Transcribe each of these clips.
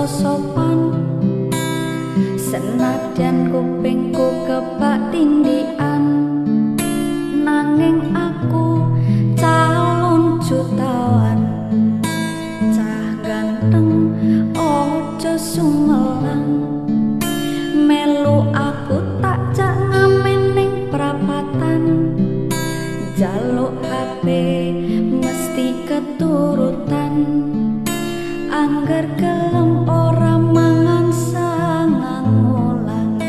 rasa sopan. Senadyan kupingku kebak tindikan, nanging aku calon jutawan. Cah ganteng ojo sumelang, melu aku tak jak ngamen ning prapatan. Jaluk HP mesti keturutan, angger gelem ora mangan sangang wulan.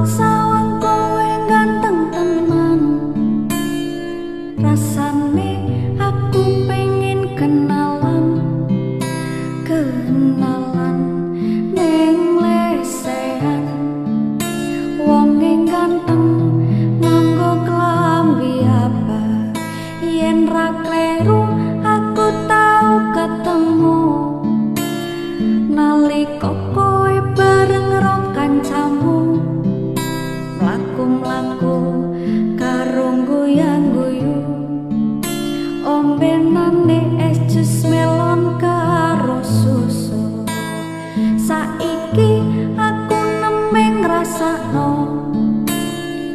Sawang kowe ganteng tenan, rasane aku pengen kenalan. Kenalan ning lesehan, wonge ganteng nganggo klambi apa. Yen ra kleru aku tau ketemu nalika kowe bareng ro kancamu. Mlaku karo goyang-guyu, ombenane es jus melon karo susu. Saiki aku nemeng ngrasakno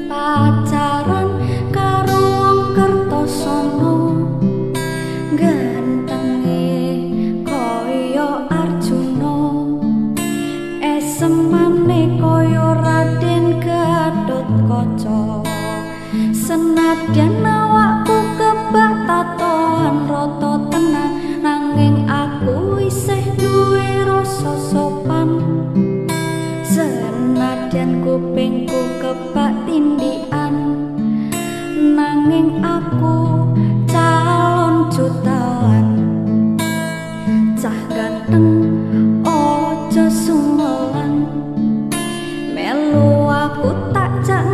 pacaran karo wong Kertosono. Gantenge koyo Arjuna, esemane koyo Raden Gatotkaca. Senadyan awakku kebak tatoan rata tenan, nanging aku isih duwe rasa sopan. Senadyan kupingku kebak tindikan, nanging aku calon jutawan. Cah ganteng ojo sumelang, melu aku tak jak